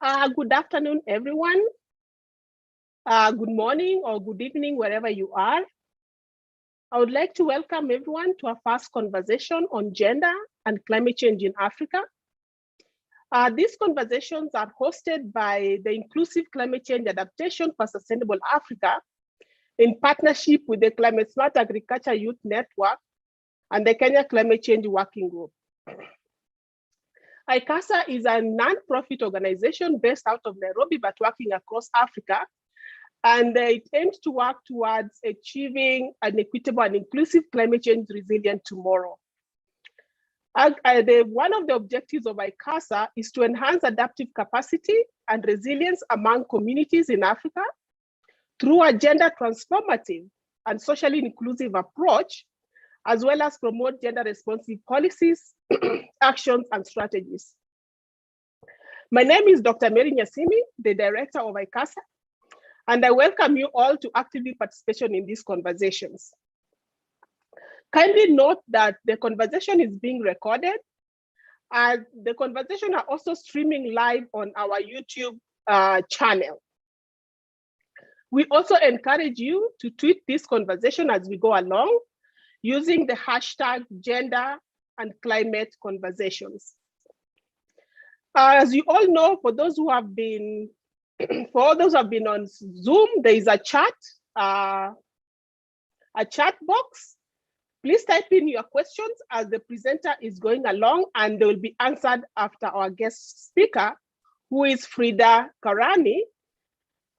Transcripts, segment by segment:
Good afternoon, everyone. Good morning or good evening, wherever you are. I would like to welcome everyone to our first conversation on gender and climate change in Africa. These conversations are hosted by the Inclusive Climate Change Adaptation for Sustainable Africa in partnership with the Climate Smart Agriculture Youth Network and the Kenya Climate Change Working Group. ICCASA is a non-profit organization based out of Nairobi, but working across Africa. And it aims to work towards achieving an equitable and inclusive climate change resilient tomorrow. One of the objectives of ICCASA is to enhance adaptive capacity and resilience among communities in Africa through a gender transformative and socially inclusive approach, as well as promote gender responsive policies, actions, and strategies. My name is Dr. Mary Nyasimi, the director of ICCASA, and I welcome you all to actively participation in these conversations. Kindly note that the conversation is being recorded, and the conversation are also streaming live on our YouTube channel. We also encourage you to tweet this conversation as we go along using the hashtag gender and climate conversations. As you all know, for those who have been on Zoom, there is a chat box. Please type in your questions as the presenter is going along, and they will be answered after our guest speaker, who is Frida Karani,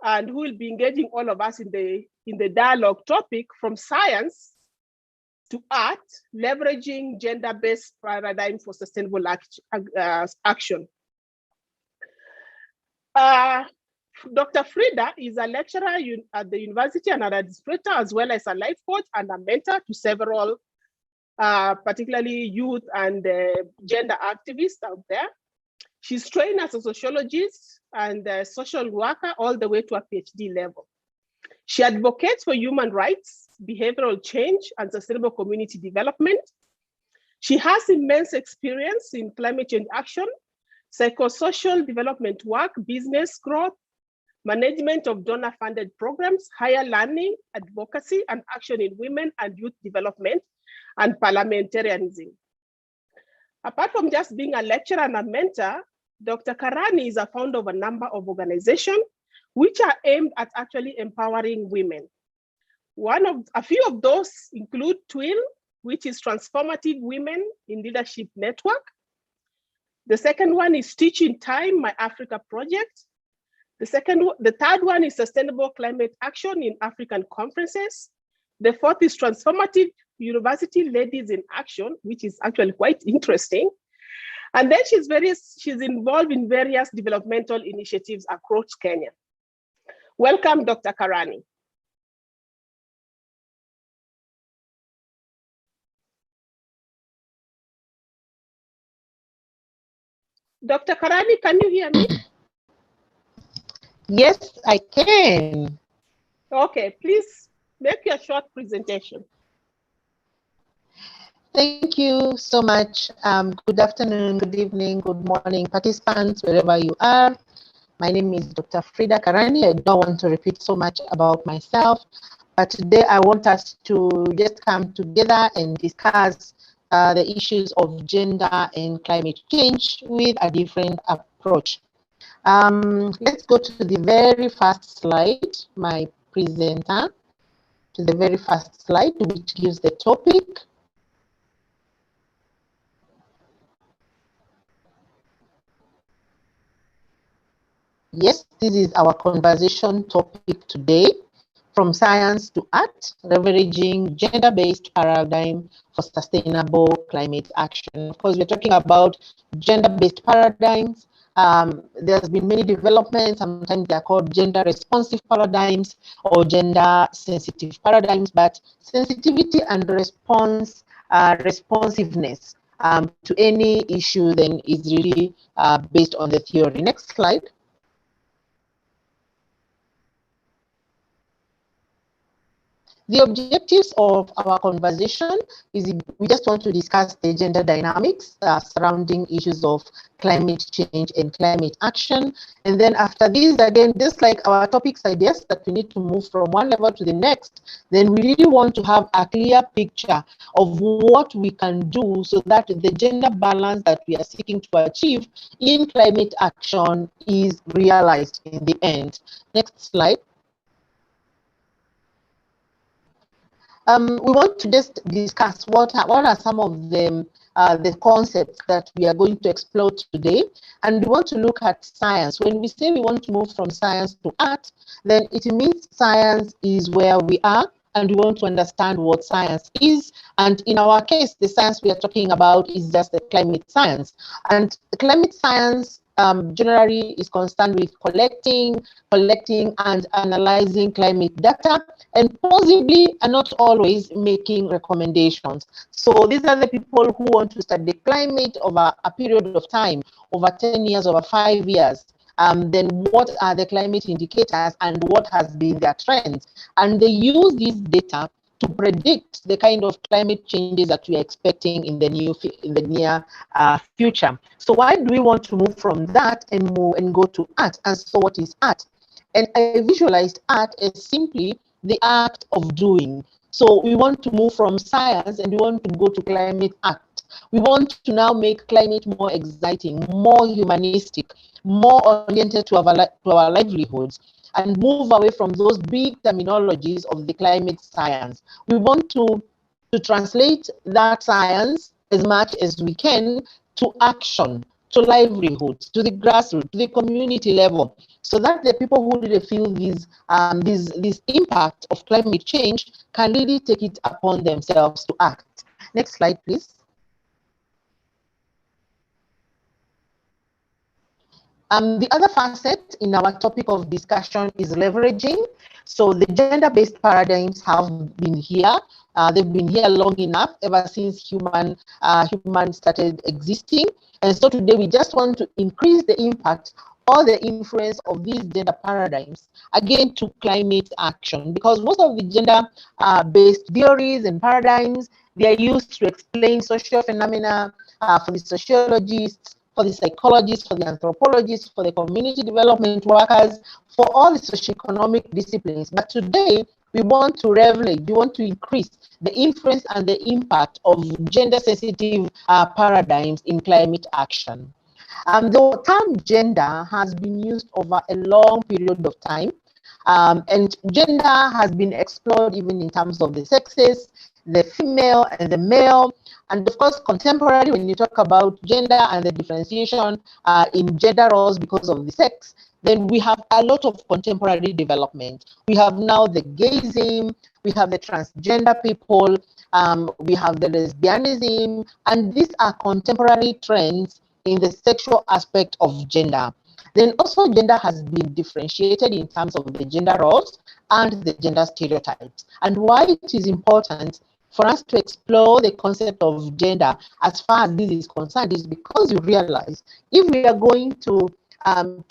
and who will be engaging all of us in the dialogue topic from science to art, leveraging gender-based paradigm for sustainable action. Dr. Frida is a lecturer at the university and an administrator, as well as a life coach and a mentor to several, particularly youth and gender activists out there. She's trained as a sociologist and a social worker all the way to a PhD level. She advocates for human rights, behavioral change, and sustainable community development. She has immense experience in climate change action, psychosocial development work, business growth, management of donor-funded programs, higher learning, advocacy, and action in women and youth development, and parliamentarianism. Apart from just being a lecturer and a mentor, Dr. Karani is a founder of a number of organizations which are aimed at actually empowering women. A few of those include TWIL, which is Transformative Women in Leadership Network. The second one is Teach in Time, My Africa Project. The third one is Sustainable Climate Action in African Conferences. The fourth is Transformative University Ladies in Action, which is actually quite interesting. And then she's involved in various developmental initiatives across Kenya. Welcome, Dr. Karani. Dr. Karani, can you hear me? Yes, I can. Okay, please make your short presentation. Thank you so much. Good afternoon, good evening, good morning, participants, wherever you are. My name is Dr. Frida Karani. I don't want to repeat so much about myself, but today I want us to just come together and discuss the issues of gender and climate change with a different approach. Let's go to the very first slide, my presenter, to the very first slide, which gives the topic. Yes, this is our conversation topic today, from science to art, leveraging gender-based paradigm for sustainable climate action. Of course, we're talking about gender-based paradigms. There's been many developments. Sometimes they're called gender responsive paradigms or gender sensitive paradigms, but sensitivity and responsiveness to any issue then is really based on the theory. Next slide. The objectives of our conversation is we just want to discuss the gender dynamics surrounding issues of climate change and climate action. And then after this, again, just like our topic suggests that we need to move from one level to the next, then we really want to have a clear picture of what we can do so that the gender balance that we are seeking to achieve in climate action is realized in the end. Next slide. We want to just discuss what are some of the concepts that we are going to explore today, and we want to look at science. When we say we want to move from science to art, then it means science is where we are, and we want to understand what science is. And in our case, the science we are talking about is just the climate science. And the climate science generally is concerned with collecting and analyzing climate data, and possibly and not always making recommendations. So these are the people who want to study climate over a period of time, over 10 years, over 5 years. Then what are the climate indicators and what has been their trends? And they use this data to predict the kind of climate changes that we are expecting in the near future. So why do we want to move from that and go to art? And so what is art? And I visualized art as simply the act of doing. So we want to move from science and we want to go to climate art. We want to now make climate more exciting, more humanistic, more oriented to our livelihoods, and move away from those big terminologies of the climate science. We want to translate that science as much as we can to action, to livelihoods, to the grassroots, to the community level, so that the people who really feel this impact of climate change can really take it upon themselves to act. Next slide, please. The other facet in our topic of discussion is leveraging. So the gender-based paradigms have been here. They've been here long enough, ever since human started existing. And so today we just want to increase the impact or the influence of these gender paradigms, again, to climate action, because most of the gender-based theories and paradigms, they are used to explain social phenomena for the sociologists, for the psychologists, for the anthropologists, for the community development workers, for all the socioeconomic disciplines. But today, we want to we want to increase the influence and the impact of gender-sensitive paradigms in climate action. The term gender has been used over a long period of time, and gender has been explored even in terms of the sexes, the female and the male. And of course, contemporary, when you talk about gender and the differentiation in gender roles because of the sex, then we have a lot of contemporary development. We have now the gayism, we have the transgender people, we have the lesbianism, and these are contemporary trends in the sexual aspect of gender. Then also gender has been differentiated in terms of the gender roles and the gender stereotypes. And why it is important for us to explore the concept of gender as far as this is concerned is because you realize if we are going to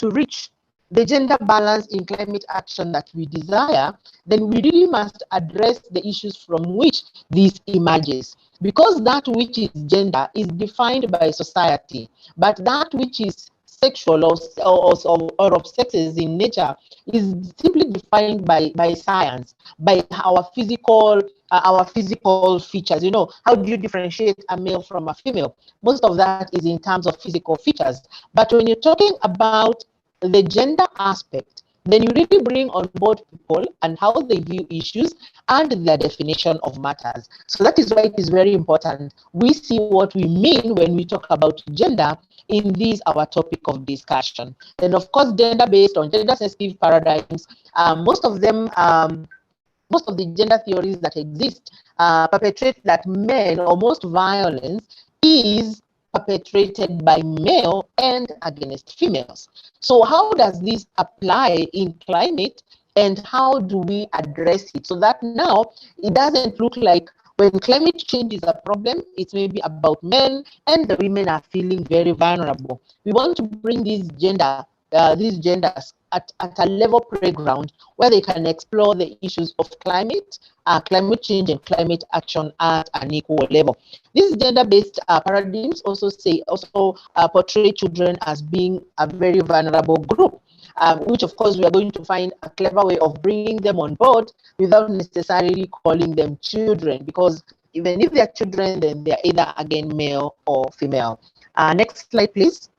reach the gender balance in climate action that we desire, then we really must address the issues from which this emerges. Because that which is gender is defined by society, but that which is sexual or of sexes in nature is simply defined by science, by our physical features. You know, how do you differentiate a male from a female? Most of that is in terms of physical features. But when you're talking about the gender aspect, then you really bring on board people and how they view issues and their definition of matters. So that is why it is very important we see what we mean when we talk about gender in this our topic of discussion. And of course, gender based on gender sensitive paradigms, most of the gender theories that exist perpetrate that men or most violence is perpetrated by male and against females. So how does this apply in climate, and how do we address it so that now it doesn't look like when climate change is a problem, it's maybe about men and the women are feeling very vulnerable. We want to bring these genders at a level playground where they can explore the issues of climate change and climate action at an equal level. These gender-based paradigms also portray children as being a very vulnerable group, which of course we are going to find a clever way of bringing them on board without necessarily calling them children, because even if they're children, then they're either again male or female. Next slide, please.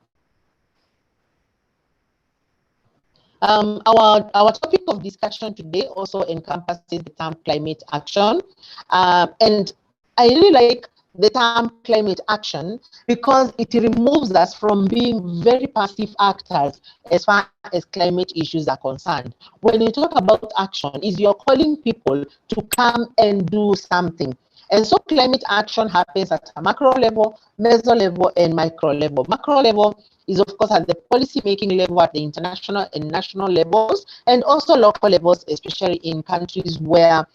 Our topic of discussion today also encompasses the term climate action, and I really like the term climate action because it removes us from being very passive actors as far as climate issues are concerned. When you talk about action, you're calling people to come and do something. And so climate action happens at a macro level, meso level, and micro level. Macro level is, of course, at the policy-making level at the international and national levels, and also local levels, especially in countries where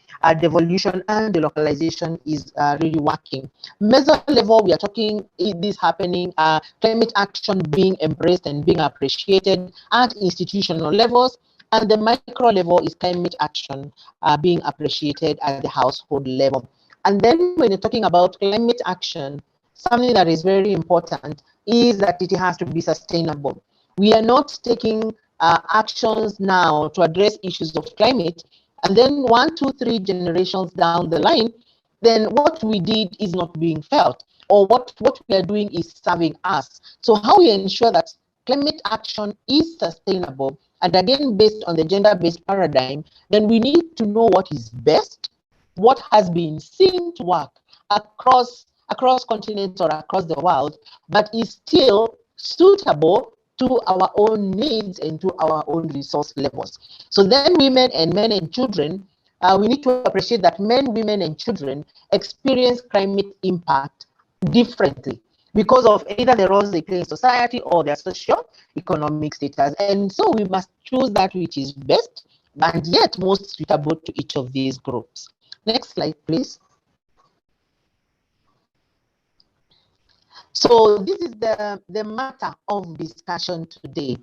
devolution and delocalization is really working. Meso level, we are talking this happening, climate action being embraced and being appreciated at institutional levels, and the micro level is climate action being appreciated at the household level. And then when you're talking about climate action, something that is very important is that it has to be sustainable. We are not taking actions now to address issues of climate, and then 1, 2, 3 generations down the line, then what we did is not being felt, or what we are doing is serving us. So how we ensure that climate action is sustainable, and again, based on the gender-based paradigm, then we need to know what is best, what has been seen to work across continents or across the world, but is still suitable to our own needs and to our own resource levels. So then women and men and children, we need to appreciate that men, women, and children experience climate impact differently because of either the roles they play in society or their socio-economic status. And so we must choose that which is best and yet most suitable to each of these groups. Next slide, please. So this is the matter of discussion today.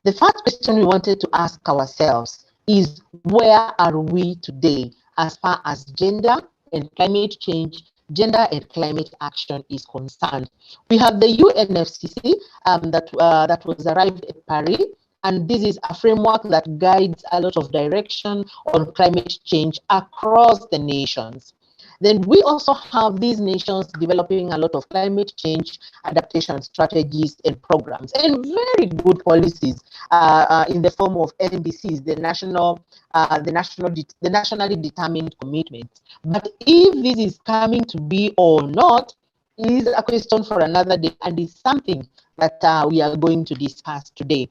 The first question we wanted to ask ourselves is, where are we today as far as gender and climate change, gender and climate action is concerned? We have the UNFCCC that was arrived at Paris, and this is a framework that guides a lot of direction on climate change across the nations. Then we also have these nations developing a lot of climate change adaptation strategies and programs, and very good policies in the form of NDCs, the nationally determined commitments. But if this is coming to be or not is a question for another day, and is something that we are going to discuss today.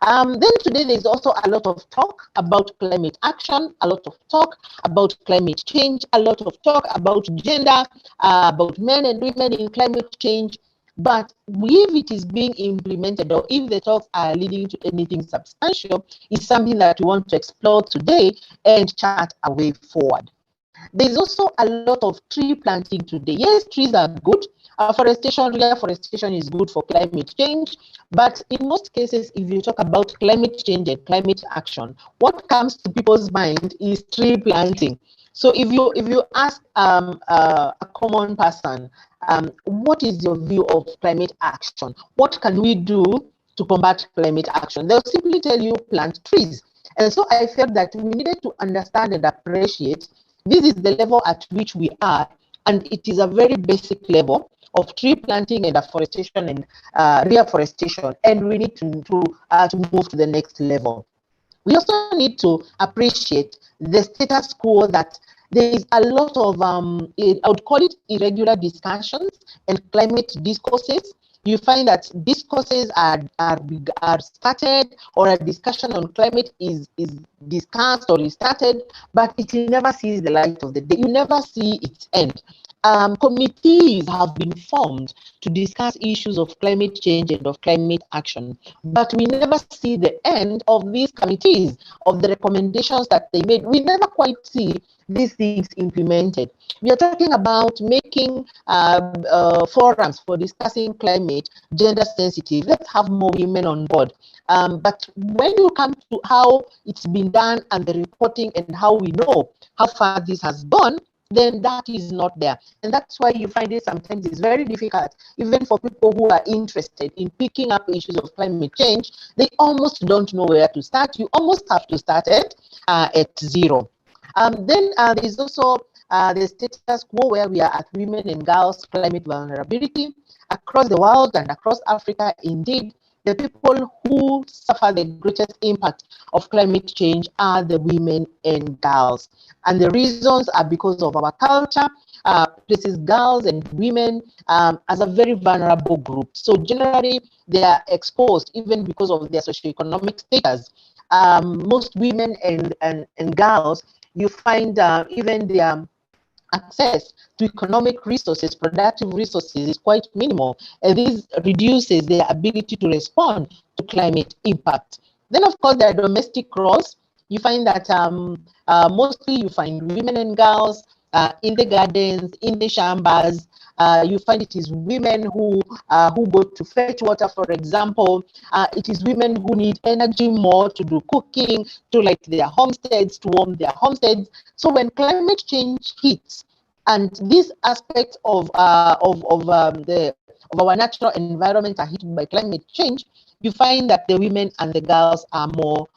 Then today there's also a lot of talk about climate action, a lot of talk about climate change, a lot of talk about gender, about men and women in climate change. But if it is being implemented, or if the talks are leading to anything substantial, is something that we want to explore today and chart a way forward. There's also a lot of tree planting today. Yes, trees are good. Reforestation is good for climate change. But in most cases, if you talk about climate change and climate action, what comes to people's mind is tree planting. So if you ask a common person, what is your view of climate action? What can we do to combat climate action? They'll simply tell you plant trees. And so I felt that we needed to understand and appreciate this is the level at which we are, and it is a very basic level of tree planting and afforestation and reforestation, and we need to move to the next level. We also need to appreciate the status quo that there is a lot of, I would call it irregular discussions and climate discourses. You find that discourses are started, or a discussion on climate is discussed or is started, but it never sees the light of the day. You never see its end. committees have been formed to discuss issues of climate change and of climate action, but we never see the end of these committees, of the recommendations that they made. We never quite see these things implemented. We are talking about making forums for discussing climate gender sensitive. Let's have more women on board. But when you come to how it's been done and the reporting and how we know how far this has gone, then that is not there. And that's why you find it sometimes it's very difficult, even for people who are interested in picking up issues of climate change, they almost don't know where to start. You almost have to start at zero. Then there is also the status quo where we are at women and girls climate vulnerability across the world and across Africa. Indeed, the people who suffer the greatest impact of climate change are the women and girls. And the reasons are because of our culture, places girls and women as a very vulnerable group. So generally, they are exposed even because of their socioeconomic status. Most women and girls, you find even their access to economic resources, productive resources is quite minimal, and this reduces their ability to respond to climate impact. Then, of course, there are domestic roles. You find that mostly you find women and girls in the gardens, in the chambers. You find it is women who go to fetch water, for example. It is women who need energy more to do cooking, to light their homesteads, to warm their homesteads. So when climate change hits, and these aspects of our natural environment are hit by climate change, you find that the women and the girls are more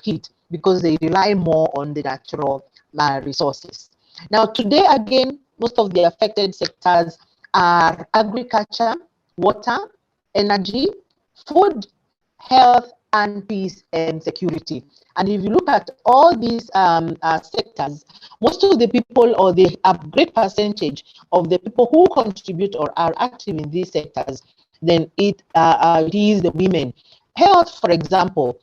hit because they rely more on the natural resources. Now, today again, most of the affected sectors are agriculture, water, energy, food, health, and peace and security. And if you look at all these sectors, most of the people, or the great percentage of the people who contribute or are active in these sectors, then it is the women. Health, for example,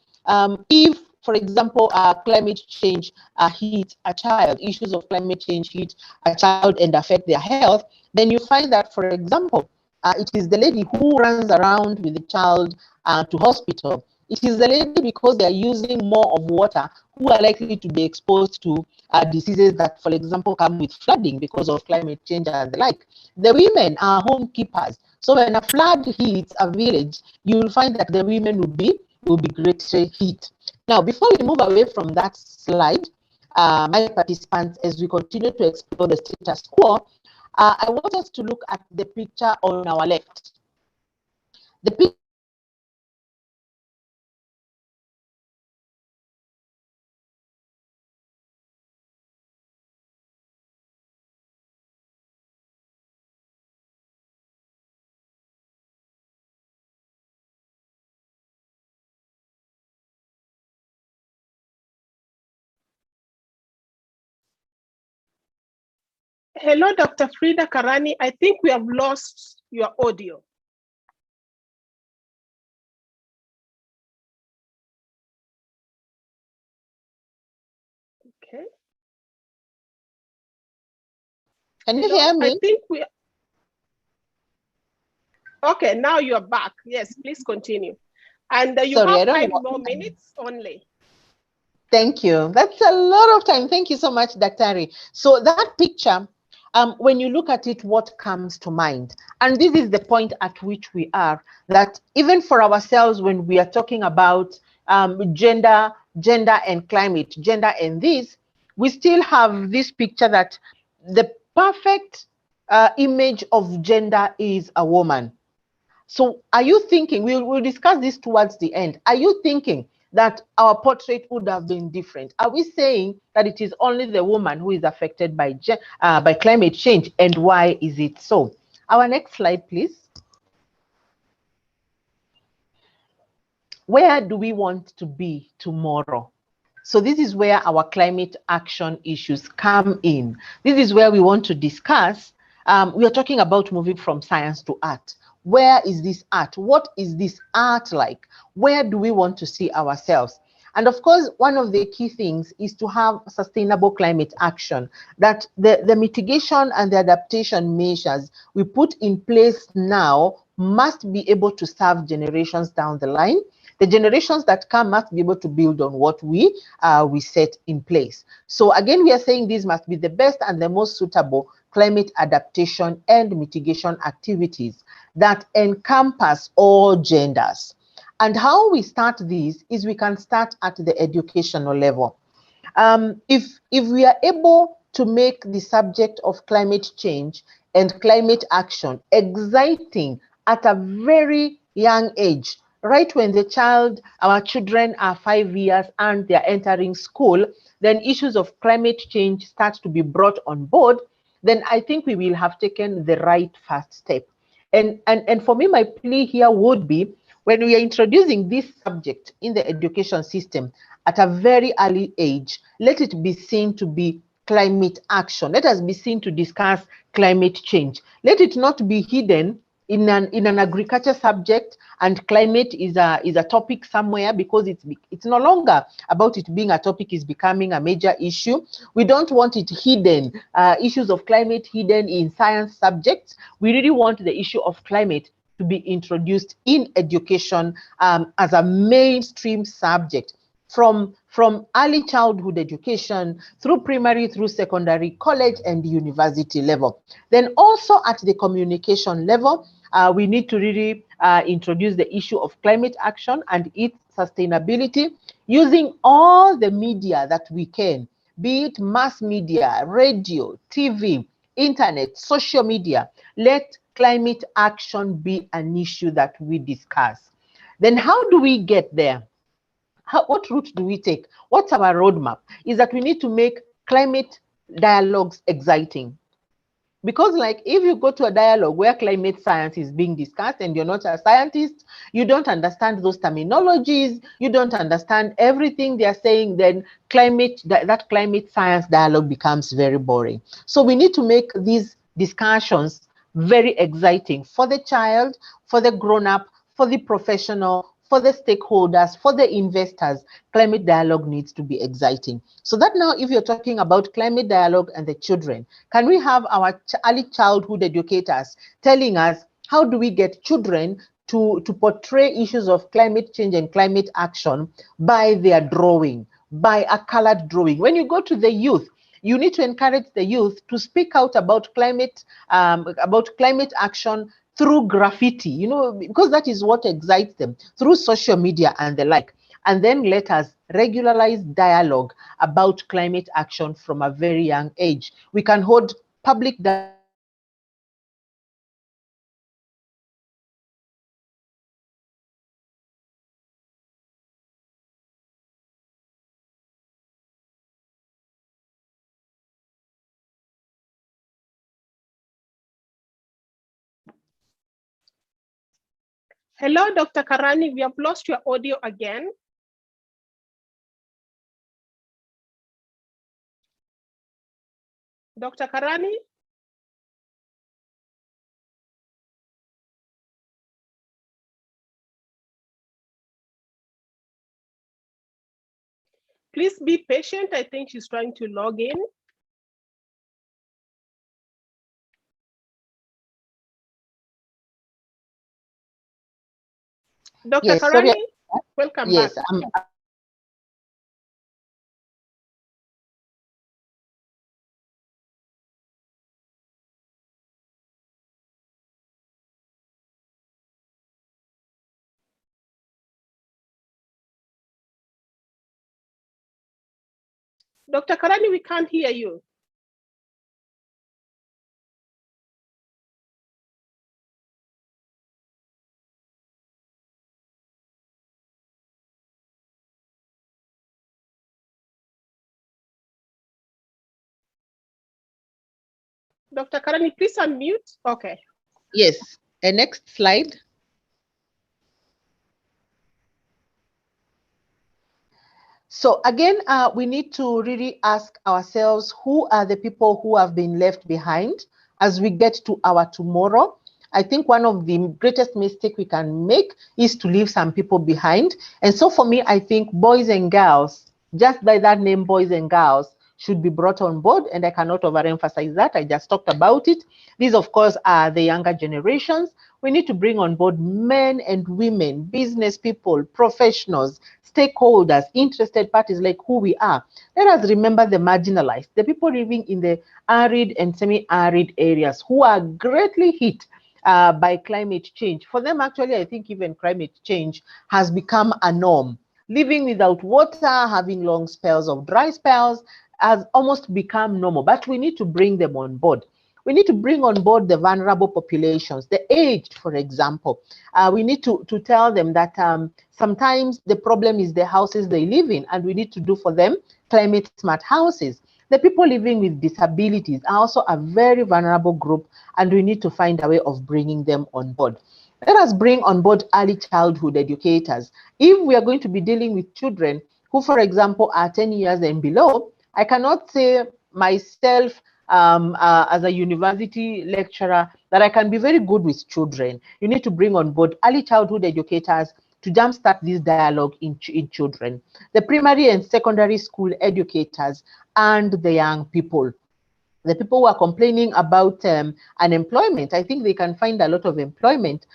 if, for example, climate change hit a child, issues of climate change hit a child and affect their health, then you find that, for example, it is the lady who runs around with the child to hospital. It is the lady, because they are using more of water, who are likely to be exposed to diseases that, for example, come with flooding because of climate change and the like. The women are home keepers. So when a flood hits a village, you will find that the women will be greatly hit. Now, before we move away from that slide, my participants, as we continue to explore the status quo, I want us to look at the picture on our left. The picture Hello, Dr. Frida Karani. I think we have lost your audio. Okay. Can you hear me? I think we. Okay, now you're back. Yes, please continue. And you have 5 more minutes only. Thank you. That's a lot of time. Thank you so much, Dr. So that picture, when you look at it, what comes to mind? And this is the point at which we are, that even for ourselves, when we are talking about gender and climate, gender and this, we still have this picture that the perfect image of gender is a woman. So are you thinking, we'll discuss this towards the end, are you thinking that our portrait would have been different? Are we saying that it is only the woman who is affected by climate change, and why is it so? Our next slide, please. Where do we want to be tomorrow? So this is where our climate action issues come in. This is where we want to discuss. We are talking about moving from science to art. Where is this art? What is this art like? Where do we want to see ourselves? And of course, one of the key things is to have sustainable climate action, that the mitigation and the adaptation measures we put in place now must be able to serve generations down the line. The generations that come must be able to build on what we set in place. So again, we are saying these must be the best and the most suitable climate adaptation and mitigation activities that encompass all genders. And how we start these is we can start at the educational level. If we are able to make the subject of climate change and climate action exciting at a very young age, right when our children are 5 years and they're entering school, then issues of climate change start to be brought on board, then I think we will have taken the right first step. And for me, my plea here would be, when we are introducing this subject in the education system at a very early age, let it be seen to be climate action. Let us be seen to discuss climate change. Let it not be hidden in an agriculture subject, and climate is a topic somewhere, because it's no longer about it being a topic, is becoming a major issue. We don't want it hidden, issues of climate hidden in science subjects. We really want the issue of climate to be introduced in education as a mainstream subject, from early childhood education through primary, through secondary, college, and university level. Then also at the communication level, we need to really introduce the issue of climate action and its sustainability, using all the media that we can, be it mass media, radio, TV, internet, social media. Let climate action be an issue that we discuss. Then how do we get there? What route do we take? What's our roadmap? Is that we need to make climate dialogues exciting. Because like, if you go to a dialogue where climate science is being discussed and you're not a scientist, you don't understand those terminologies, you don't understand everything they're saying, then that climate science dialogue becomes very boring. So we need to make these discussions very exciting for the child, for the grown-up, for the professional, for the stakeholders, for the investors. Climate dialogue needs to be exciting. So that now, if you're talking about climate dialogue and the children, can we have our early childhood educators telling us, how do we get children to portray issues of climate change and climate action by their drawing, by a colored drawing? When you go to the youth, you need to encourage the youth to speak out about climate action through graffiti, because that is what excites them, through social media and the like. And then let us regularize dialogue about climate action from a very young age. We can hold public Hello, Dr. Karani, we have lost your audio again. Dr. Karani? Please be patient. I think she's trying to log in. Dr. Karani, welcome back. Dr. Karani, we can't hear you. Dr. Karani, please unmute. Okay. Yes. Next slide. So again, we need to really ask ourselves, who are the people who have been left behind as we get to our tomorrow? I think one of the greatest mistakes we can make is to leave some people behind. And so for me, I think boys and girls, just by that name, boys and girls, should be brought on board. And I cannot overemphasize that. I just talked about it. These, of course, are the younger generations. We need to bring on board men and women, business people, professionals, stakeholders, interested parties like who we are. Let us remember the marginalized, the people living in the arid and semi-arid areas who are greatly hit by climate change. For them, actually, I think even climate change has become a norm. Living without water, having long spells of dry spells has almost become normal, but we need to bring them on board. We need to bring on board the vulnerable populations, the aged, for example. We need to tell them that sometimes the problem is the houses they live in, and we need to do for them climate smart houses. The people living with disabilities are also a very vulnerable group, and we need to find a way of bringing them on board. Let us bring on board early childhood educators. If we are going to be dealing with children who, for example, are 10 years and below, I cannot say myself as a university lecturer that I can be very good with children. You need to bring on board early childhood educators to jumpstart this dialogue in children. The primary and secondary school educators and the young people. The people who are complaining about unemployment, I think they can find a lot of employment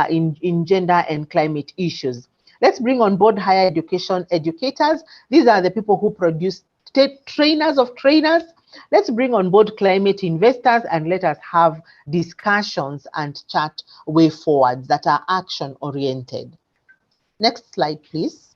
in gender and climate issues. Let's bring on board higher education educators. These are the people who produce trainers of trainers. Let's bring on board climate investors and let us have discussions and chart way forwards that are action oriented. Next slide, please.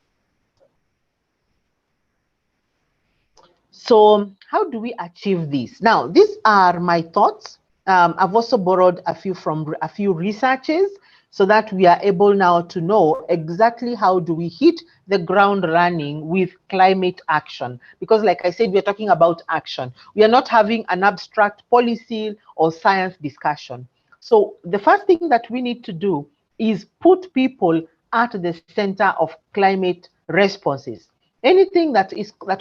So how do we achieve this? Now, these are my thoughts. I've also borrowed a few from a few researches so that we are able now to know exactly how do we hit the ground running with climate action. Because like I said, we're talking about action. We are not having an abstract policy or science discussion. So the first thing that we need to do is put people at the center of climate responses. Anything that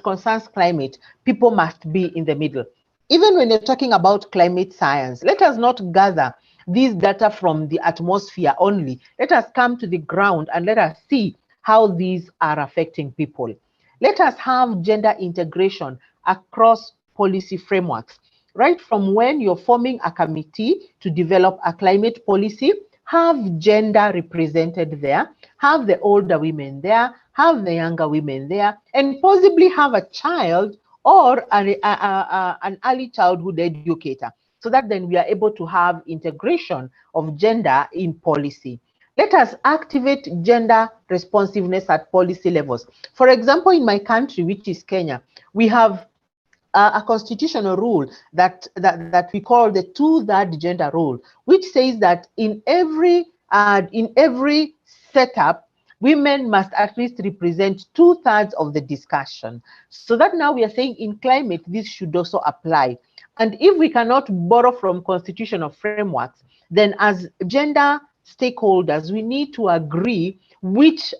concerns climate, people must be in the middle. Even when you're talking about climate science, let us not gather these data from the atmosphere only. Let us come to the ground and let us see how these are affecting people. Let us have gender integration across policy frameworks. Right from when you're forming a committee to develop a climate policy, have gender represented there, have the older women there, have the younger women there, and possibly have a child or an early childhood educator, so that then we are able to have integration of gender in policy. Let us activate gender responsiveness at policy levels. For example, in my country, which is Kenya, we have a constitutional rule that we call the two-third gender rule, which says that in every setup, women must at least represent two-thirds of the discussion. So that now we are saying in climate, this should also apply. And if we cannot borrow from constitutional frameworks, then as gender stakeholders, we need to agree which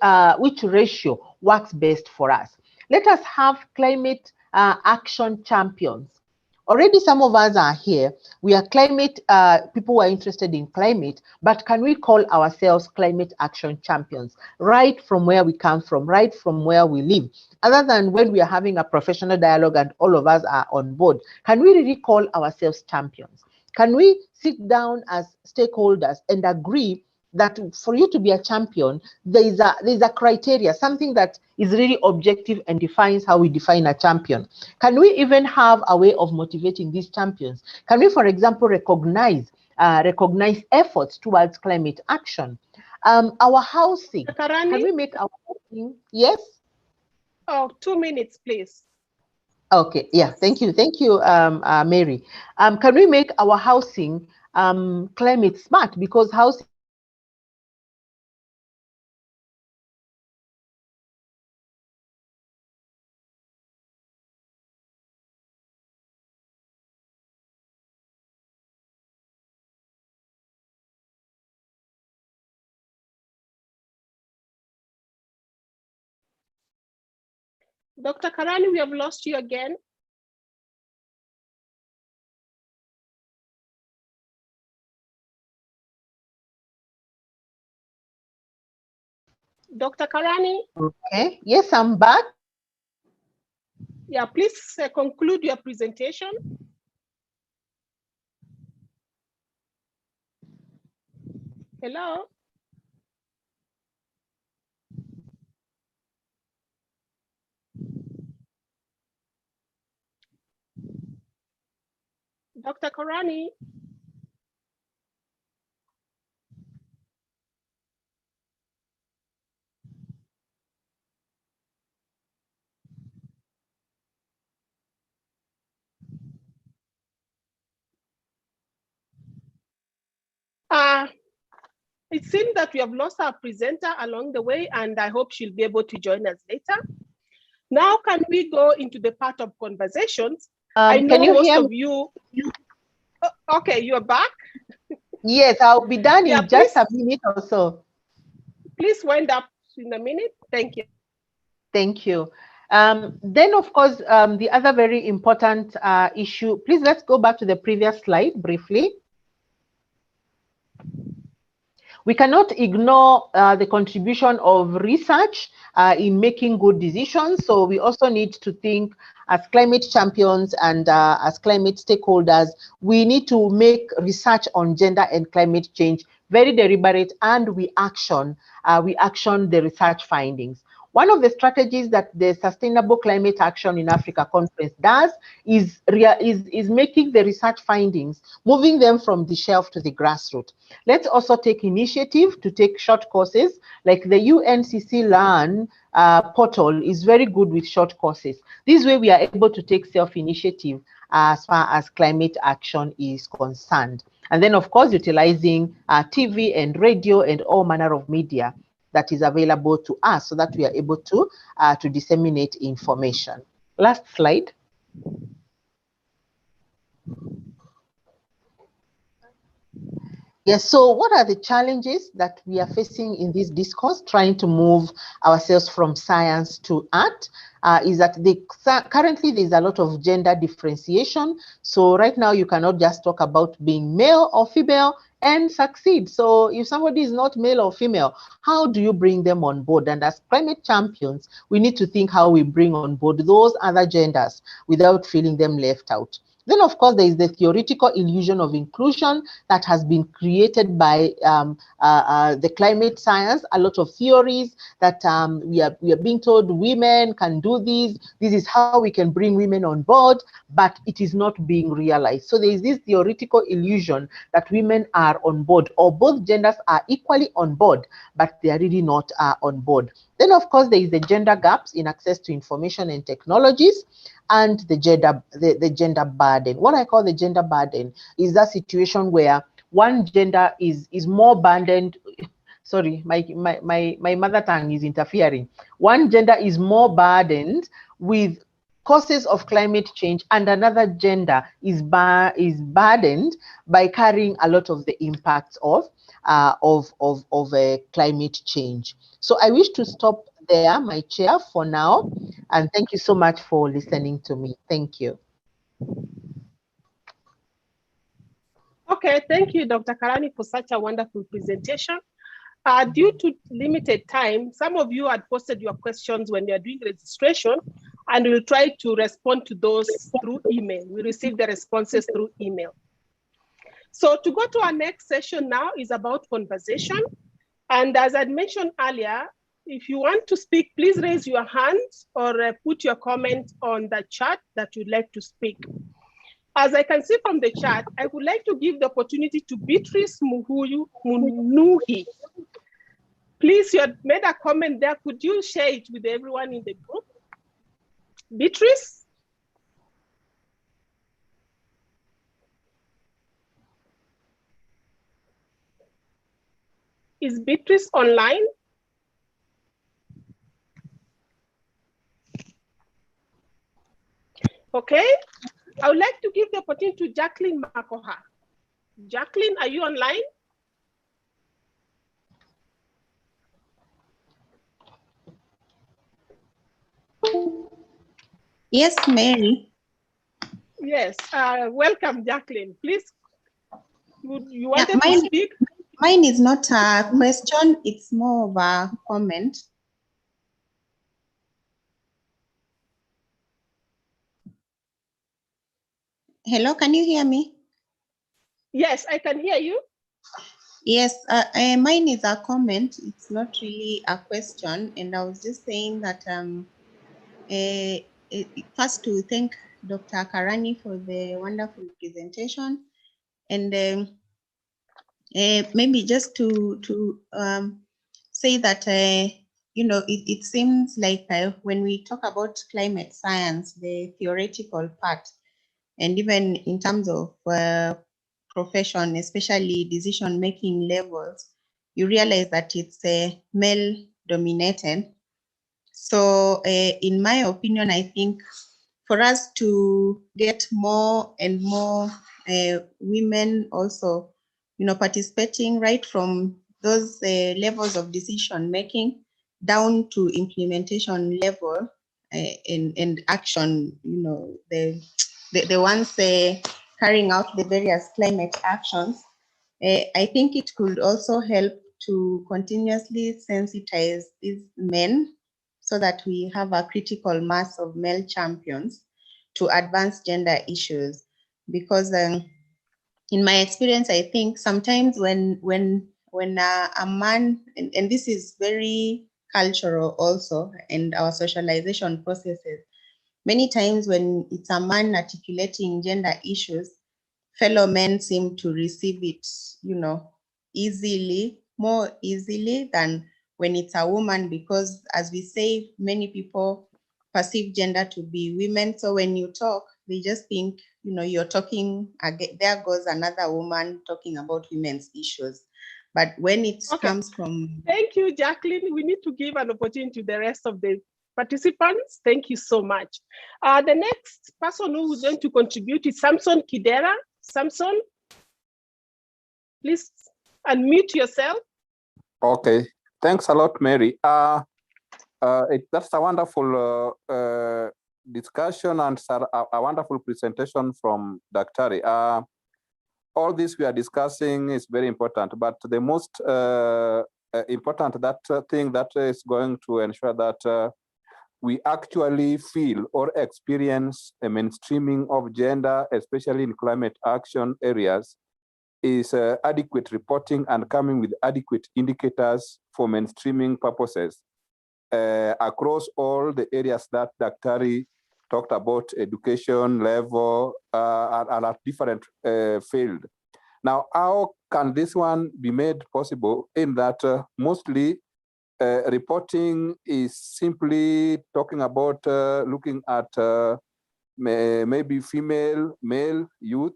ratio works best for us. Let us have climate action champions. Already some of us are here. We are climate people who are interested in climate, but can we call ourselves climate action champions right from where we come from, right from where we live? Other than when we are having a professional dialogue and all of us are on board, can we really call ourselves champions? Can we sit down as stakeholders and agree that for you to be a champion, there's a criteria, something that is really objective and defines how we define a champion? Can we even have a way of motivating these champions? Can we, for example, recognize efforts towards climate action? Our housing, Karani? can we make our housing? Yes? Oh, 2 minutes, please. Okay, yeah, thank you, Mary. Can we make our housing climate smart? Because housing Dr. Karani, we have lost you again. Dr. Karani? Okay, yes, I'm back. Yeah, please conclude your presentation. Hello? Dr. Karani? It seems that we have lost our presenter along the way, and I hope she'll be able to join us later. Now, can we go into the part of conversations? I know can you most hear of me? you. Okay, you're back? Yes, I'll be done Yeah, in just a minute or so. Please wind up in a minute. Thank you. Thank you. Then, of course, the other very important issue, please let's go back to the previous slide briefly. We cannot ignore the contribution of research in making good decisions. So we also need to think as climate champions and as climate stakeholders, we need to make research on gender and climate change very deliberate, and we action the research findings. One of the strategies that the Sustainable Climate Action in Africa Conference does is making the research findings, moving them from the shelf to the grassroots. Let's also take initiative to take short courses, like the UNCC Learn portal is very good with short courses. This way we are able to take self-initiative as far as climate action is concerned. And then, of course, utilizing TV and radio and all manner of media that is available to us so that we are able to disseminate information. Last slide. Yes, so what are the challenges that we are facing in this discourse, trying to move ourselves from science to art? Is that currently there's a lot of gender differentiation. So right now you cannot just talk about being male or female and succeed. So if somebody is not male or female, how do you bring them on board? And as climate champions, we need to think how we bring on board those other genders without feeling them left out. Then, of course, there is the theoretical illusion of inclusion that has been created by the climate science. A lot of theories that we are being told women can do this. This is how we can bring women on board, but it is not being realized. So there is this theoretical illusion that women are on board, or both genders are equally on board, but they are really not on board. Then, of course, there is the gender gaps in access to information and technologies, and the gender burden. What I call the gender burden is that situation where one gender is more burdened. Sorry, my mother tongue is interfering. One gender is more burdened with causes of climate change, and another gender is burdened by carrying a lot of the impacts of climate change. So I wish to stop there, my chair, for now, and thank you so much for listening to me. Thank you. Okay, thank you, Dr. Karani, for such a wonderful presentation. Due to limited time, some of you had posted your questions when you're doing registration, and we'll try to respond to those through email. We receive the responses through email. So to go to our next session now is about conversation. And as I mentioned earlier, if you want to speak, please raise your hand or put your comment on the chat that you'd like to speak. As I can see from the chat, I would like to give the opportunity to Beatrice Munuhi. Please, you had made a comment there. Could you share it with everyone in the group? Beatrice? Is Beatrice online? Okay. I would like to give the opportunity to Jacqueline Makoha. Jacqueline, are you online? Yes, Mary. Yes, welcome, Jacqueline. Please, you wanted to speak? Mine is not a question, it's more of a comment. Hello, can you hear me? Yes, I can hear you. Yes, mine is a comment. It's not really a question. And I was just saying that first to thank Dr. Karani for the wonderful presentation. And maybe just to say that, you know, it seems like when we talk about climate science, the theoretical part, and even in terms of profession, especially decision-making levels, you realize that it's male dominated. So in my opinion, I think for us to get more and more women also, you know, participating right from those levels of decision making down to implementation level and action, you know, the ones carrying out the various climate actions, I think it could also help to continuously sensitize these men so that we have a critical mass of male champions to advance gender issues. Because in my experience, I think sometimes when a man, and this is very cultural also, and our socialization processes, many times when it's a man articulating gender issues, fellow men seem to receive it, you know, easily, more easily than when it's a woman, because as we say, many people perceive gender to be women. So when you talk, they just think, you know, you're talking, there goes another woman talking about women's issues. But when it comes from... Thank you, Jacqueline. We need to give an opportunity to the rest of the participants. Thank you so much. The next person who is going to contribute is Samson Kidera. Samson, please unmute yourself. Okay, thanks a lot, Mary. That's a wonderful discussion and a wonderful presentation from Dr. All this we are discussing is very important, but the most important thing that is going to ensure that we actually feel or experience a mainstreaming of gender, especially in climate action areas, is adequate reporting and coming with adequate indicators for mainstreaming purposes across all the areas that Dr. talked about, education level and at different field. Now, how can this one be made possible in that mostly reporting is simply talking about looking at maybe female, male, youth,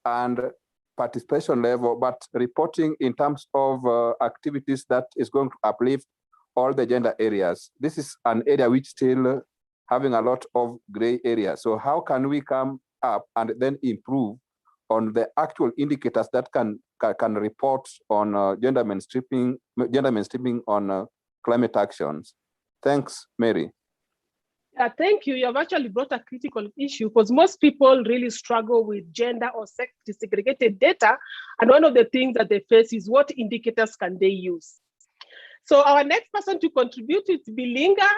and participation level, but reporting in terms of activities that is going to uplift all the gender areas. This is an area which still having a lot of gray areas. So how can we come up and then improve on the actual indicators that can report on gender mainstreaming on climate actions? Thanks, Mary. Yeah, thank you. You have actually brought a critical issue because most people really struggle with gender or sex desegregated data. And one of the things that they face is what indicators can they use? So our next person to contribute is Bilinga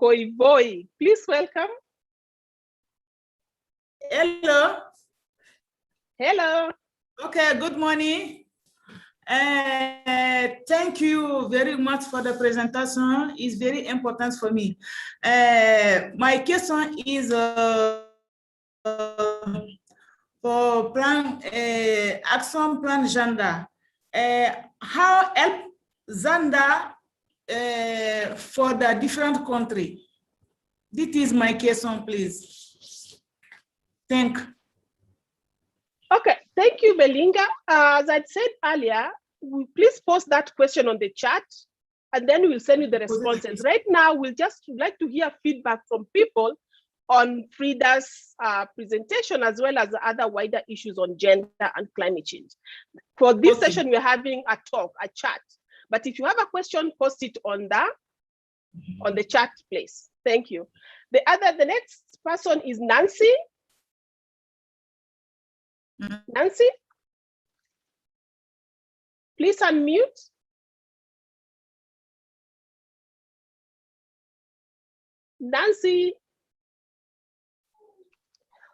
Koivoi. Please welcome. Hello. Hello. Okay, good morning. Thank you very much for the presentation. It's very important for me. My question is for plan action plan gender. How help gender for the different country? This is my question, please. Thank you. Okay, thank you, Belinga. As I said earlier, please post that question on the chat and then we'll send you the responses. Right now, we'll just like to hear feedback from people on Frida's presentation as well as the other wider issues on gender and climate change. For this session, we're having a talk, a chat. But if you have a question, post it on the chat, please. Thank you. The next person is Nancy. Nancy, Please unmute. Nancy.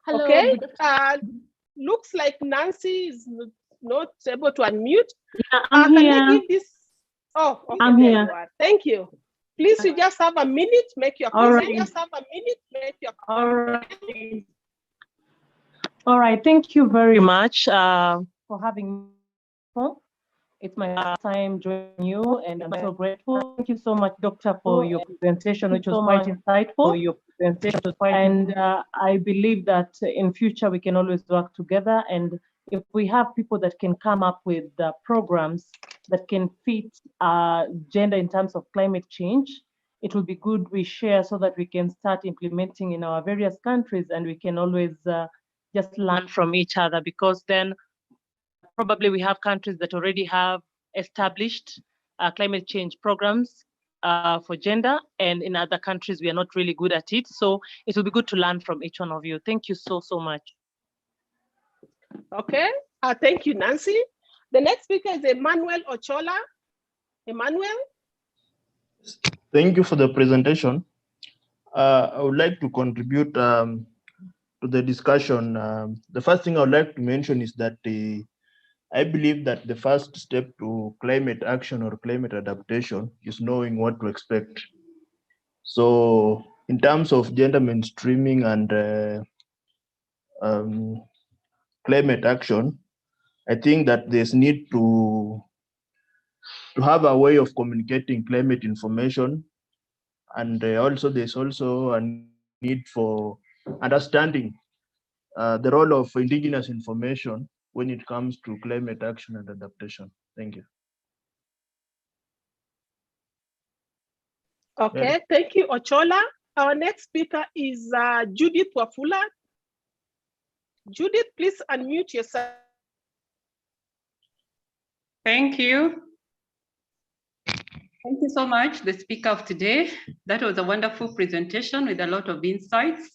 Hello. Okay. Looks like Nancy is not able to unmute. Yeah, I'm here. Can we give this? Oh, okay, I'm there here. you are. Thank you. Please, you just have a minute. Make your All comment. right. Just have a minute. Make your All right. All right. Thank you very much for having me. It's my first time joining you, and I'm so grateful. Thank you so much, Doctor, for your presentation, which was quite insightful. And I believe that in future we can always work together. And if we have people that can come up with programs that can fit gender in terms of climate change, it will be good we share so that we can start implementing in our various countries, and we can always just learn from each other, because then probably we have countries that already have established climate change programs for gender, and in other countries we are not really good at it. So it will be good to learn from each one of you. Thank you so much. Okay. Thank you, Nancy. The next speaker is Emmanuel Ochola. Emmanuel. Thank you for the presentation. I would like to contribute to the discussion. The first thing I would like to mention is that I believe that the first step to climate action or climate adaptation is knowing what to expect. So in terms of gender mainstreaming and climate action, I think that there's need to have a way of communicating climate information, and there's also a need for understanding the role of indigenous information when it comes to climate action and adaptation. Thank you. Okay, thank you, Ochola. Our next speaker is Judith Wafula. Judith, please unmute yourself. Thank you. Thank you so much, the speaker of today. That was a wonderful presentation with a lot of insights.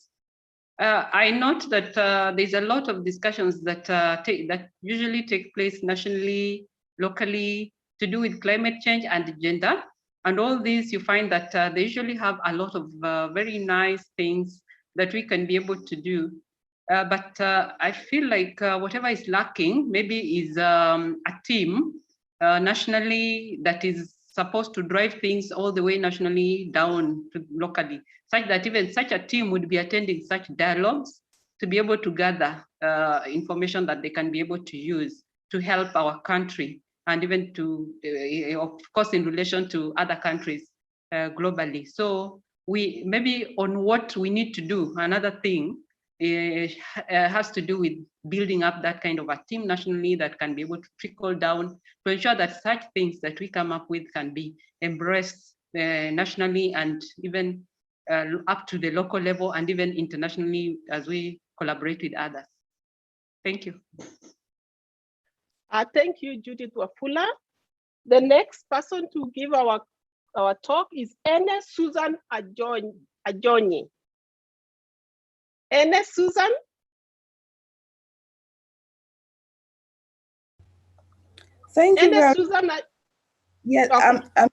I note that there's a lot of discussions that usually take place nationally, locally, to do with climate change and gender. And all these, you find that they usually have a lot of very nice things that we can be able to do. But I feel like whatever is lacking maybe is a team nationally that is supposed to drive things all the way nationally down to locally, such that even such a team would be attending such dialogues to be able to gather information that they can be able to use to help our country, and even to, of course, in relation to other countries globally. So we maybe on what we need to do, another thing has to do with building up that kind of a team nationally that can be able to trickle down to ensure that such things that we come up with can be embraced nationally and even up to the local level and even internationally as we collaborate with others. Thank you. Thank you, Judith Wafula. The next person to give our talk is Ene Susan Ajonyi. Ene Susan. Thank you very Susan. Yes, okay.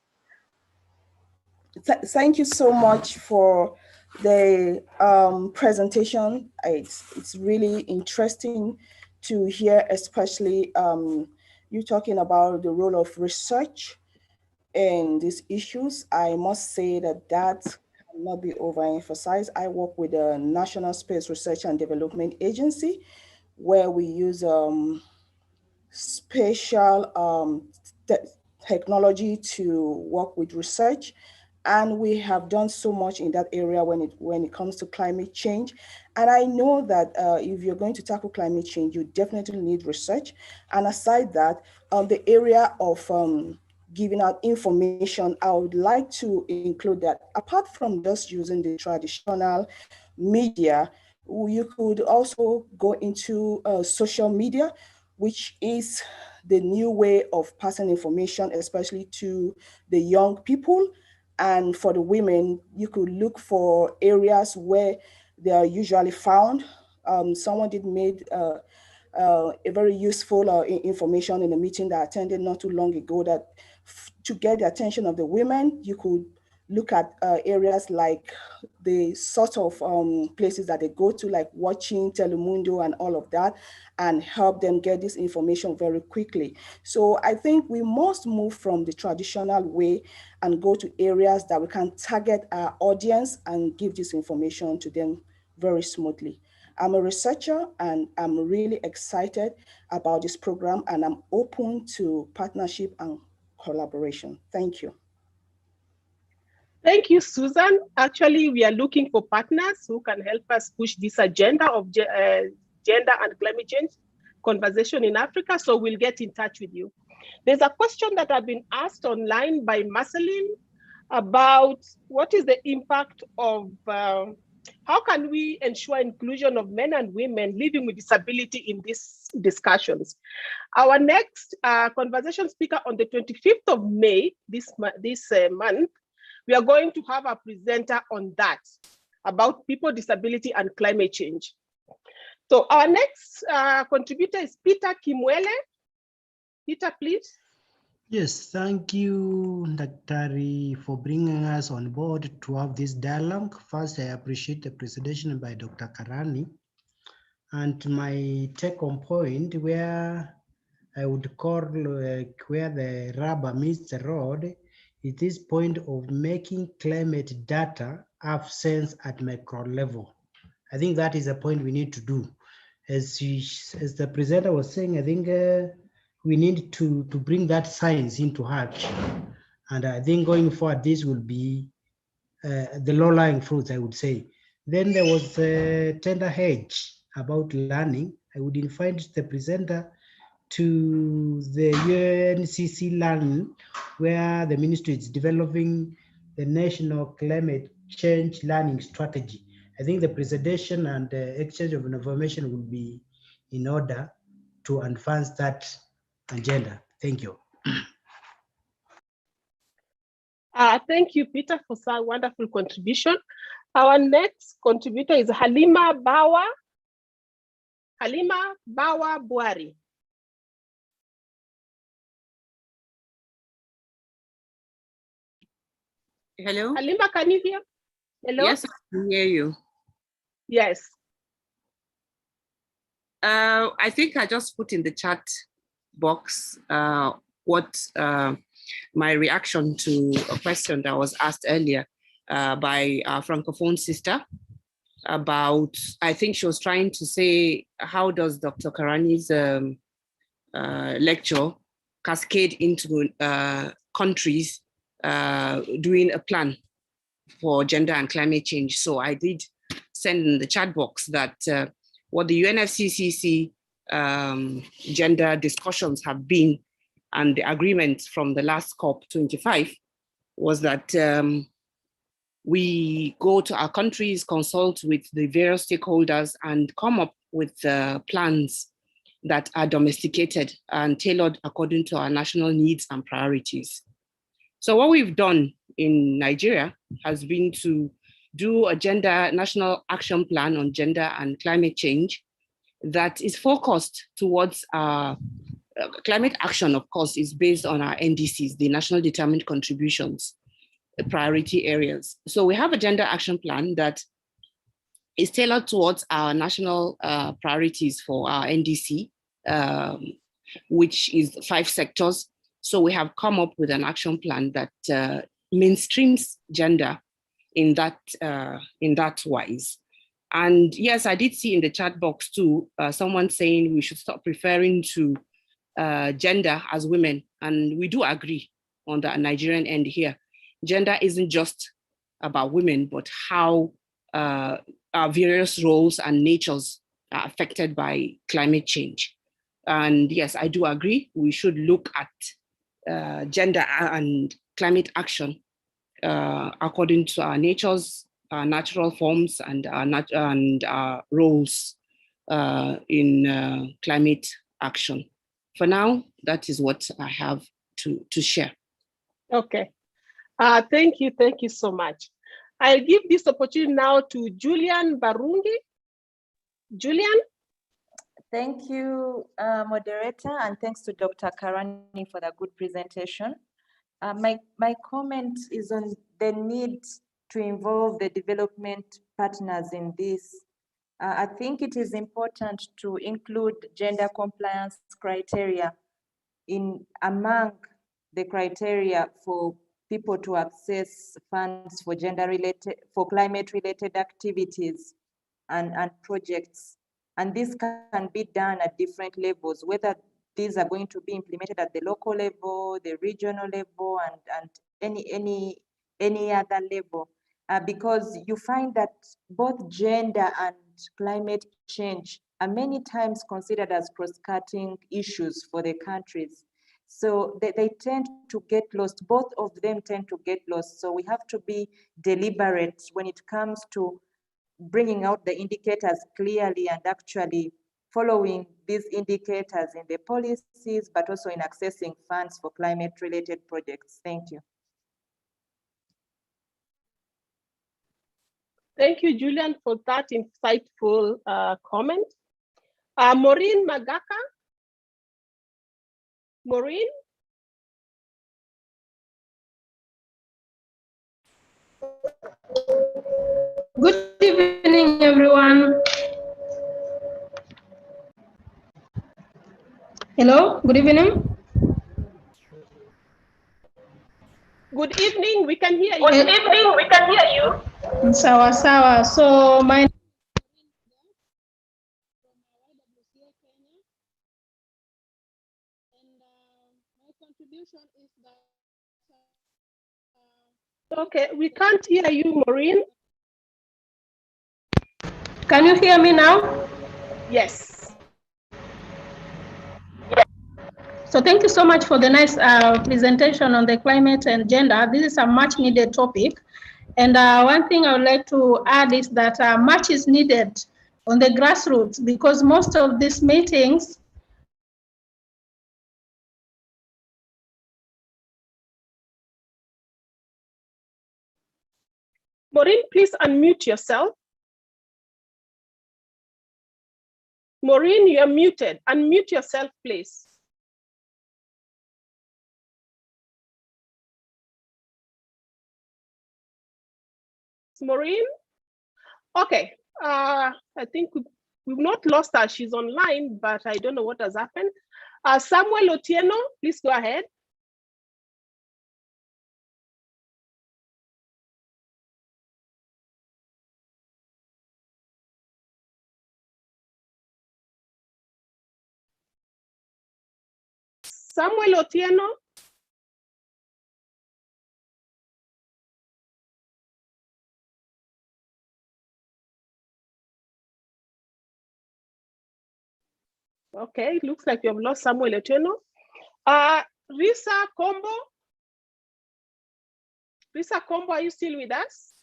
Thank you so much for the presentation. It's really interesting to hear, especially you talking about the role of research in these issues. I must say that cannot be overemphasized. I work with the National Space Research and Development Agency, where we use spatial technology to work with research. And we have done so much in that area when it comes to climate change. And I know that if you're going to tackle climate change, you definitely need research. And aside that, the area of giving out information, I would like to include that apart from just using the traditional media, you could also go into social media, which is the new way of passing information, especially to the young people. And for the women, you could look for areas where they are usually found. Someone did made a very useful information in a meeting that I attended not too long ago, that to get the attention of the women, you could look at areas like the sort of places that they go to, like watching Telemundo and all of that, and help them get this information very quickly. So I think we must move from the traditional way and go to areas that we can target our audience and give this information to them very smoothly. I'm a researcher and I'm really excited about this program, and I'm open to partnership and collaboration. Thank you. Thank you, Susan. Actually, we are looking for partners who can help us push this agenda of gender and climate change conversation in Africa. So we'll get in touch with you. There's a question that has been asked online by Marceline about what is the impact of, how can we ensure inclusion of men and women living with disability in these discussions? Our next conversation speaker on the 25th of May, this month, we are going to have a presenter on that, about people with disability and climate change. So our next contributor is Peter Kimuele. Peter, please. Yes, thank you, Dr. for bringing us on board to have this dialogue. First, I appreciate the presentation by Dr. Karani. And my take-home point where I would call where the rubber meets the road is this point of making climate data have sense at micro level. I think that is a point we need to do. As the presenter was saying, I think we need to bring that science into heart. And I think going forward, this will be the low-lying fruits, I would say. Then there was a tender hedge about learning. I would invite the presenter to the UNCC Learn, where the ministry is developing the National Climate Change Learning Strategy. I think the presentation and the exchange of information will be in order to advance that agenda. Thank you. Thank you, Peter, for such a wonderful contribution. Our next contributor is Halima Bawa. Halima Bawa Buari. Hello? Halima, can you hear? Hello? Yes, I can hear you. Yes. I think I just put in the chat box what my reaction to a question that was asked earlier by our Francophone sister about, I think she was trying to say, how does Dr. Karani's lecture cascade into countries doing a plan for gender and climate change. So I did send in the chat box that what the UNFCCC gender discussions have been, and the agreement from the last COP25 was that we go to our countries, consult with the various stakeholders, and come up with plans that are domesticated and tailored according to our national needs and priorities. So what we've done in Nigeria has been to do a national action plan on gender and climate change that is focused towards climate action, of course, is based on our NDCs, the National Determined Contributions, priority areas. So we have a gender action plan that is tailored towards our national priorities for our NDC, which is 5 sectors. So we have come up with an action plan that mainstreams gender in that wise. And yes, I did see in the chat box too, someone saying we should stop referring to gender as women. And we do agree on the Nigerian end here. Gender isn't just about women, but how our various roles and natures are affected by climate change. And yes, I do agree. We should look at gender and climate action according to our natures, our natural forms, and our roles in climate action. For now, that is what I have to share. Okay. Thank you so much. I'll give this opportunity now to Julian Barungi. Julian, Thank you, moderator, and thanks to Dr. Karani for the good presentation. My comment is on the need to involve the development partners in this. I think it is important to include gender compliance criteria among the criteria for people to access funds for climate-related activities and projects. And this can be done at different levels, whether these are going to be implemented at the local level, the regional level, and any other level. Because you find that both gender and climate change are many times considered as cross-cutting issues for the countries. So they tend to get lost. Both of them tend to get lost. So we have to be deliberate when it comes to bringing out the indicators clearly and actually following these indicators in the policies, but also in accessing funds for climate-related projects. Thank you. Thank you, Julian, for that insightful comment. Maureen Magaka. Maureen? Good evening, everyone. Hello, good evening. Good evening, we can hear you. Good evening, we can hear you. Sawa, sawa. So my contribution is that okay, we can't hear you, Maureen. Can you hear me now? Yes. So thank you so much for the nice presentation on the climate and gender. This is a much needed topic. And one thing I would like to add is that much is needed on the grassroots, because most of these meetings Maureen, please unmute yourself. Maureen, you're muted. Unmute yourself, please. Maureen? Okay, I think we've not lost her. She's online, but I don't know what has happened. Samuel Otieno, please go ahead. Samuel Otieno. Okay, it looks like you have lost Samuel Otieno. Risa Combo. Risa Combo, are you still with us?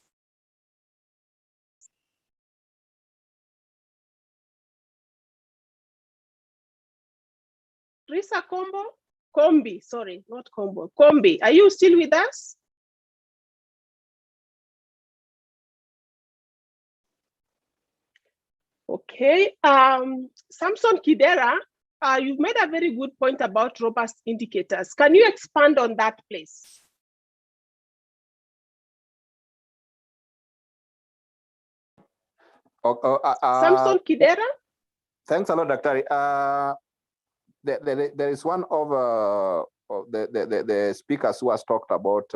Risa Combo? Combi, sorry, not Combo. Combi, are you still with us? Okay, Samson Kidera, you've made a very good point about robust indicators. Can you expand on that, please? Samson Kidera? Thanks a lot, Dr. There is one of the speakers who has talked about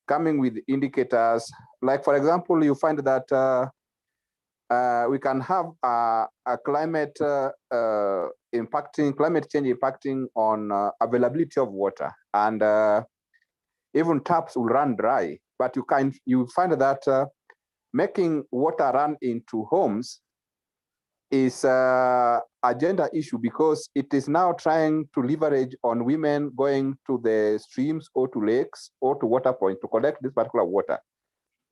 coming with indicators. Like, for example, you find that we can have a climate change impacting on availability of water, and even taps will run dry. But you find that making water run into homes is a gender issue, because it is now trying to leverage on women going to the streams or to lakes or to water points to collect this particular water.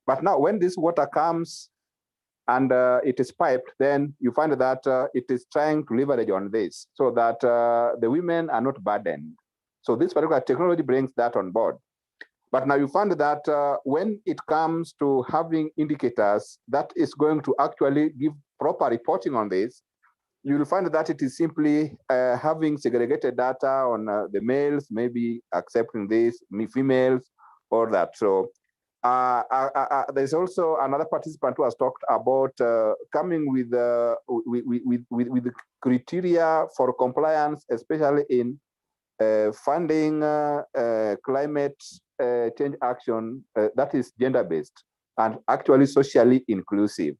But now when this water comes and it is piped, then you find that it is trying to leverage on this so that the women are not burdened. So this particular technology brings that on board. But now you find that when it comes to having indicators that is going to actually give proper reporting on this, you'll find that it is simply having segregated data on the males, maybe accepting this, females, or that. So there's also another participant who has talked about coming with the criteria for compliance, especially in funding climate change action that is gender-based and actually socially inclusive.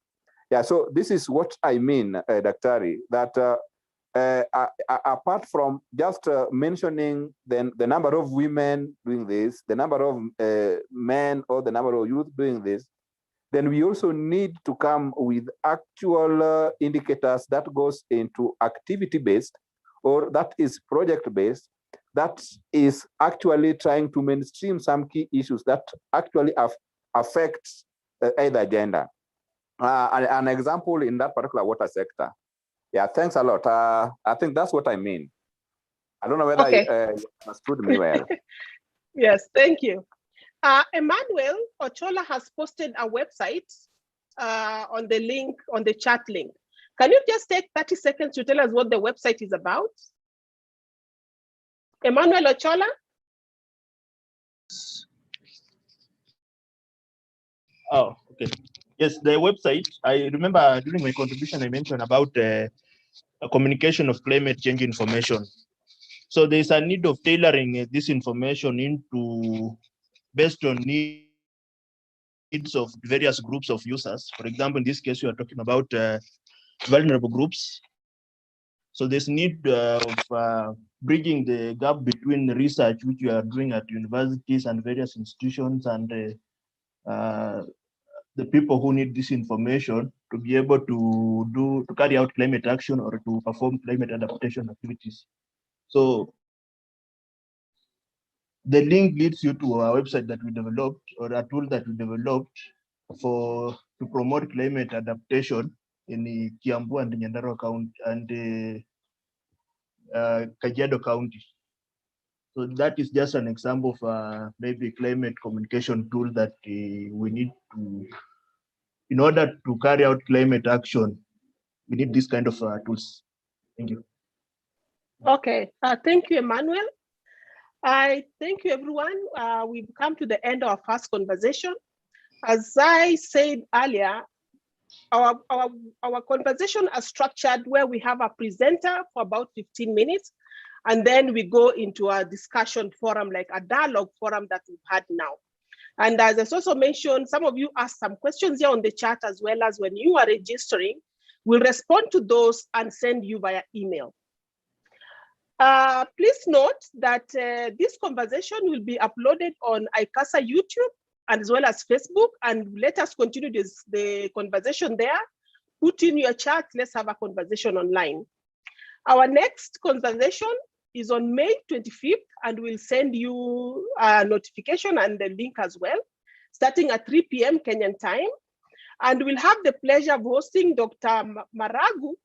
Yeah, so this is what I mean, Daktari, that apart from just mentioning the number of women doing this, the number of men or the number of youth doing this, then we also need to come with actual indicators that goes into activity-based or that is project-based, that is actually trying to mainstream some key issues that actually affect either gender. An example in that particular water sector. Yeah, thanks a lot. I think that's what I mean. I don't know whether you understood me well. Yes, thank you. Emmanuel Ochola has posted a website on the link, on the chat link. Can you just take 30 seconds to tell us what the website is about? Emmanuel Ochola? Oh, okay. Yes, the website, I remember during my contribution, I mentioned about a communication of climate change information. So there's a need of tailoring this information into based on needs of various groups of users. For example, in this case, we are talking about vulnerable groups. So there's need of bridging the gap between the research which we are doing at universities and various institutions and the people who need this information to be able to carry out climate action or to perform climate adaptation activities. So the link leads you to our website that we developed or a tool that we developed to promote climate adaptation in the Kiambu and the Nyandarua County and the Kajiado County. So that is just an example of maybe climate communication tool that we need to, in order to carry out climate action, we need this kind of tools. Thank you. Okay, thank you, Emmanuel. I thank you, everyone. We've come to the end of our first conversation. As I said earlier, our conversation is structured where we have a presenter for about 15 minutes, and then we go into a discussion forum, like a dialogue forum that we've had now. And as I also mentioned, some of you asked some questions here on the chat, as well as when you are registering, we'll respond to those and send you via email. Please note that this conversation will be uploaded on ICCASA YouTube as well as Facebook, and let us continue the conversation there. Put in your chat, let's have a conversation online. Our next conversation is on May 25th, and we'll send you a notification and the link as well, starting at 3 p.m. Kenyan time. And we'll have the pleasure of hosting Dr. Maragu,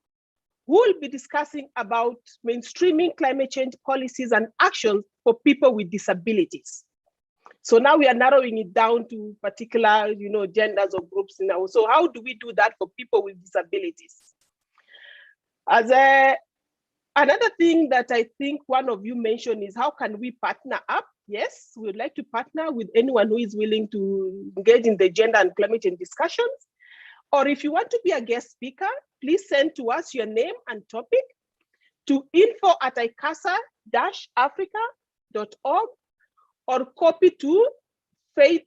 who will be discussing about mainstreaming climate change policies and actions for people with disabilities. So now we are narrowing it down to particular, genders or groups now. So how do we do that for people with disabilities? As another thing that I think one of you mentioned is how can we partner up? Yes, we would like to partner with anyone who is willing to engage in the gender and climate change discussions. Or if you want to be a guest speaker, please send to us your name and topic to info@icasa-africa.org or copy to Faith,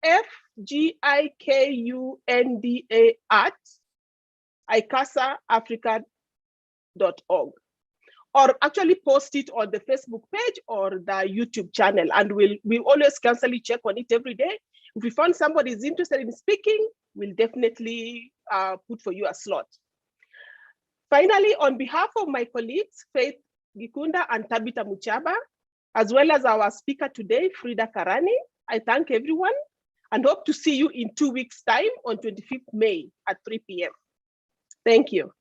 FGIKUNDA@iccasaafrica.org, or actually post it on the Facebook page or the YouTube channel, and we'll always constantly check on it every day. If we find somebody is interested in speaking, we'll definitely put for you a slot. Finally, on behalf of my colleagues, Faith Gikunda and Tabitha Muchaba, as well as our speaker today, Frida Karani, I thank everyone and hope to see you in 2 weeks' time on 25th May at 3 p.m. Thank you.